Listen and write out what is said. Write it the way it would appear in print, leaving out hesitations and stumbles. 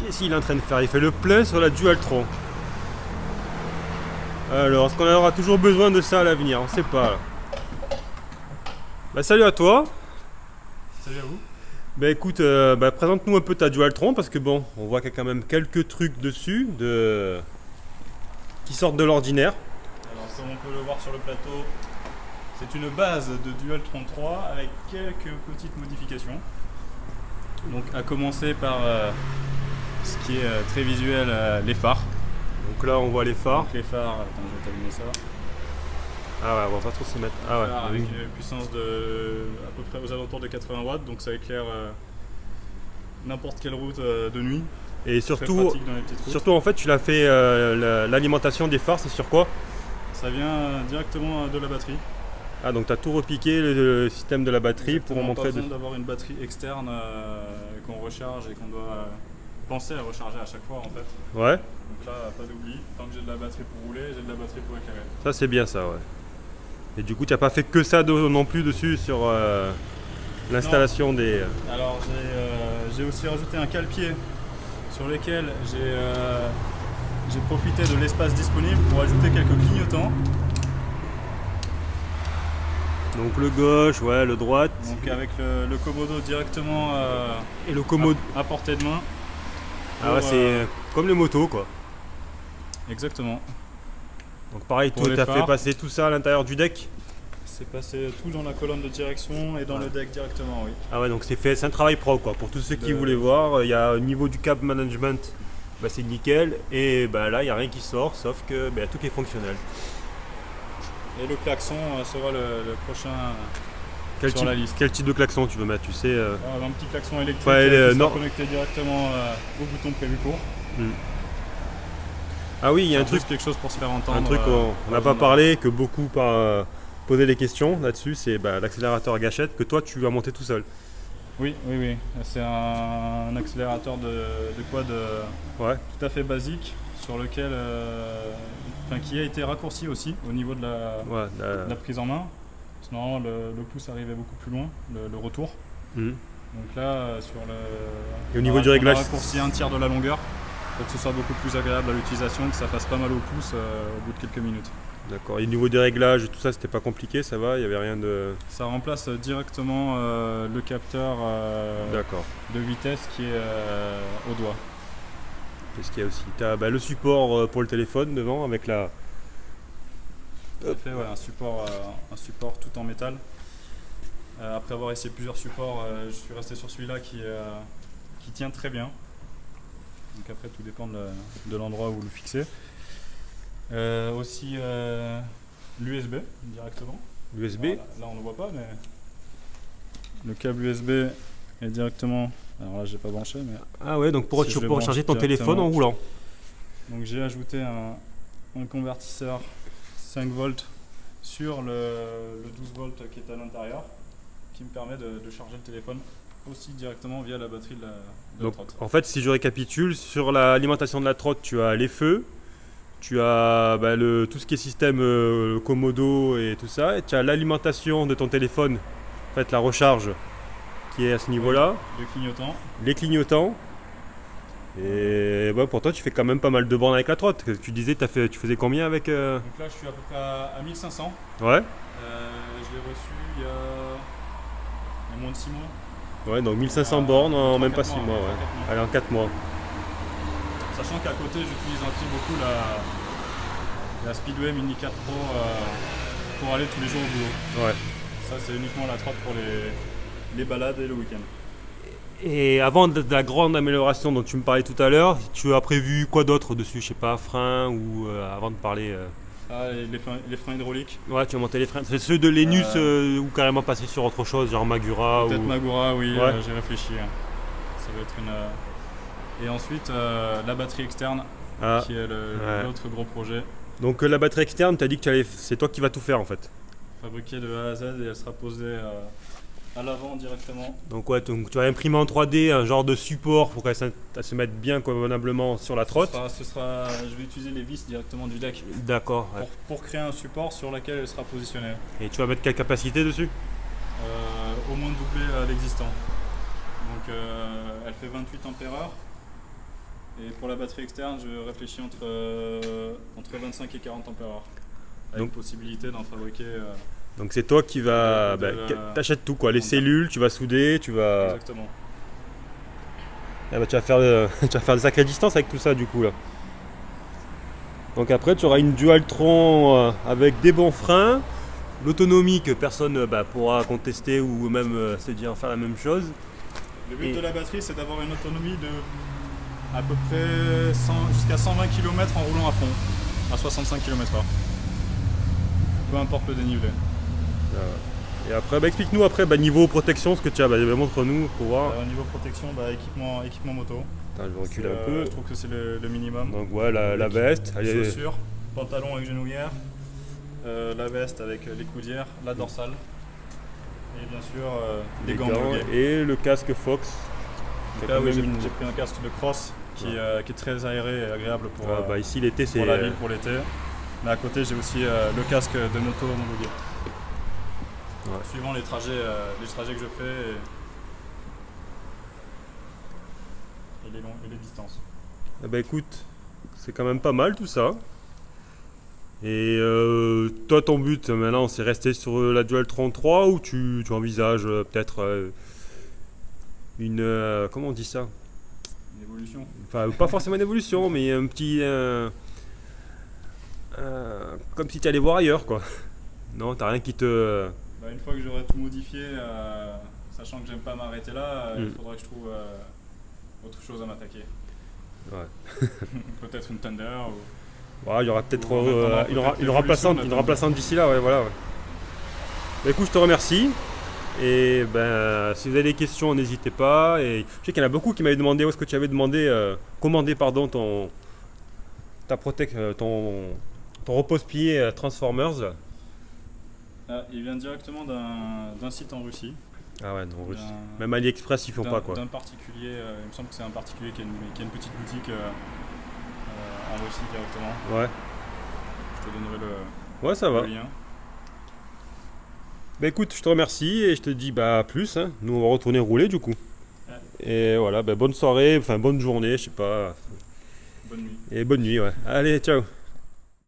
Qu'est-ce qu'il est en train de faire? Il fait le plein sur la Dualtron. Alors, est-ce qu'on aura toujours besoin de ça à l'avenir? On sait pas. Là. Bah, salut à toi. Salut à vous. Bah écoute, présente-nous un peu ta Dualtron parce que bon, on voit qu'il y a quand même quelques trucs dessus qui sortent de l'ordinaire. Alors comme on peut le voir sur le plateau, c'est une base de Dualtron 3 avec quelques petites modifications. Donc à commencer par ce qui est très visuel, les phares. Donc là, on voit les phares. Donc les phares, attends, je vais t'allumer ça. Ah ouais, on va pas trop s'y mettre. Ah ouais. Phare avec une puissance de à peu près aux alentours de 80 watts, donc ça éclaire n'importe quelle route de nuit. Et Très surtout, pratique dans les petites routes. en fait, tu l'as fait l'alimentation des phares, c'est sur quoi? Ça vient directement de la batterie. Ah donc tu as tout repiqué le système de la batterie. Exactement, pour montrer. pas besoin d'avoir une batterie externe qu'on recharge et qu'on doit penser à recharger à chaque fois en fait. Ouais, Donc là, pas d'oubli, tant que j'ai de la batterie pour rouler, j'ai de la batterie pour éclairer. ça c'est bien ça, ouais. Et du coup, tu n'as pas fait que ça non plus dessus sur l'installation des. Alors j'ai aussi rajouté un cale-pied sur lequel j'ai profité de l'espace disponible pour ajouter quelques clignotants. Donc le gauche, ouais, le droite. Donc avec le Komodo directement Et le commode. à portée de main. Ah ouais, c'est comme les motos quoi. Exactement. Donc pareil, Pour tu les as fait phares. passer tout ça à l'intérieur du deck. C'est passé tout dans la colonne de direction et dans le deck directement, oui. Ah ouais, donc c'est un travail pro quoi. Pour tous ceux qui De- voulaient voir, il y a au niveau du cab management, c'est nickel. Et là, il n'y a rien qui sort, sauf que tout est fonctionnel. Et le klaxon sera le prochain Quel sur type, la liste. quel type de klaxon tu veux mettre, tu sais Un petit klaxon électrique Ouais, qui sera non. connecté directement au bouton prévu pour. Ah oui, il y a un Juste truc, quelque chose pour se faire entendre. on n'a pas parlé, que beaucoup posaient des questions là-dessus, c'est l'accélérateur à gâchette que toi tu as monté tout seul. Oui. C'est un accélérateur de quad Ouais. tout à fait basique sur lequel, qui a été raccourci aussi au niveau de Ouais. la prise en main. Parce que normalement le pouce arrivait beaucoup plus loin, le retour. Mhm. Donc là, sur le. Et au niveau on a- du réglage, on a raccourci un tiers de la longueur pour que ce soit beaucoup plus agréable à l'utilisation, que ça fasse pas mal au pouce au bout de quelques minutes. d'accord. Et au niveau des réglages, tout ça, c'était pas compliqué, ça va, il y avait rien de. Ça remplace directement le capteur D'accord. de vitesse qui est au doigt. Qu'est-ce qu'il y a aussi? T'as le support pour le téléphone devant avec la. Tout à fait, ouais, un support tout en métal. Après avoir essayé plusieurs supports, je suis resté sur celui-là qui tient très bien. Donc après tout dépend de l'endroit où vous le fixez. Aussi l'USB directement. USB. Alors là on ne le voit pas mais le câble USB est directement. Alors là j'ai pas branché mais. Ah ouais, donc Si je le pour recharger ton branche téléphone en directement. roulant. Donc j'ai ajouté un convertisseur 5 volts sur le 12 volts qui est à l'intérieur qui me permet de charger le téléphone aussi directement via la batterie de la Donc trotte. en fait, si je récapitule, sur l'alimentation de la trotte, tu as les feux, tu as tout ce qui est système Komodo et tout ça, et tu as l'alimentation de ton téléphone, en fait la recharge qui est à ce niveau-là, Le clignotant. les clignotants. Et pour toi, tu fais quand même pas mal de bornes avec la trotte. Tu disais, tu faisais combien avec Donc là je suis à peu près à 1500. Ouais. Je l'ai reçu il y a moins de 6 mois. Ouais, donc 1500 bornes en même pas 6 4 mois. mois, Ouais. 4 mois. Allez, en 4 mois. Sachant qu'à côté j'utilise aussi beaucoup la Speedway Mini 4 Pro pour aller tous les jours au boulot. Ouais. Ça c'est uniquement la trotte pour les balades et le week-end. Et avant de la grande amélioration dont tu me parlais tout à l'heure, tu as prévu quoi d'autre dessus? Je sais pas, frein ou avant de parler. Ah, les freins hydrauliques. Ouais, tu as monté les freins. C'est ceux de Lenus ou carrément passer sur autre chose, genre Magura Peut-être ou. Magura, oui, Ouais. j'ai réfléchi. Ça va être une. Et ensuite, la batterie externe, Ah. qui est Ouais. l'autre gros projet. Donc la batterie externe, tu as dit que c'est toi qui vas tout faire en fait. Fabriquée de A à Z et elle sera posée à l'avant directement. Donc ouais, tu vas imprimer en 3D un genre de support pour qu'elle se mette bien convenablement sur la trotte. Je vais utiliser les vis directement du deck D'accord. Ouais. pour créer un support sur lequel elle sera positionnée. Et tu vas mettre quelle capacité dessus? Au moins doubler l'existant. Donc elle fait 28 ampères-heure. Et pour la batterie externe, je réfléchis entre 25 et 40 ampères. Avec Donc- possibilité d'en fabriquer. Donc c'est toi qui vas... t'achètes tout quoi, les cellules, tu vas souder, tu vas... Exactement. Ah bah, tu vas faire, tu vas faire des sacrées distances avec tout ça du coup là. Donc après tu auras une Dualtron avec des bons freins, l'autonomie que personne pourra contester ou même se dire faire la même chose. Le but Et- de la batterie, c'est d'avoir une autonomie de à peu près jusqu'à 120 km en roulant à fond, à 65 km/h. Peu importe le dénivelé. Et après, explique-nous après niveau protection ce que tu as, montre-nous pour voir. Au niveau protection, équipement moto. Attends, je recule C'est, un peu. Je trouve que c'est le minimum. Donc voilà, la veste, Chaussures, pantalon avec genouillère, la veste avec les coudières, la dorsale et bien sûr des gants homologués. et le casque Fox. Là, oui, j'ai pris un casque de cross qui est très aéré et agréable pour, Ici l'été c'est... pour la ville, pour l'été. Mais à côté, j'ai aussi le casque de moto homologué. Ouais. Suivant les trajets que je fais et les distances. Écoute, c'est quand même pas mal tout ça. Et toi ton but maintenant c'est rester sur la Dualtron 3 ou tu envisages peut-être une... comment on dit ça? Une évolution. Enfin pas forcément une évolution mais un petit... comme si tu allais voir ailleurs quoi. Non, t'as rien qui te... Une fois que j'aurai tout modifié, sachant que j'aime pas m'arrêter là, il faudra que je trouve autre chose à m'attaquer. Ouais. Peut-être une Thunder ou... Il y aura peut-être peut-être une remplaçante d'ici là, ouais, voilà. Ouais. Écoute, je te remercie. Et si vous avez des questions, n'hésitez pas. Et je sais qu'il y en a beaucoup qui m'avaient demandé où est-ce que tu avais commandé ton repose-pied Transformers. Là. Il vient directement d'un site en Russie. Ah ouais, non, Russie. Même AliExpress, ils font pas quoi. D'un particulier, il me semble que c'est un particulier qui a une petite boutique en Russie directement. Ouais. Je te donnerai Ouais, ça va. le lien. Écoute, je te remercie et je te dis à plus. Hein. Nous, on va retourner rouler du coup. Ouais. Et voilà, bonne soirée, bonne journée, je sais pas. Bonne nuit. Et bonne nuit, ouais. Allez, ciao.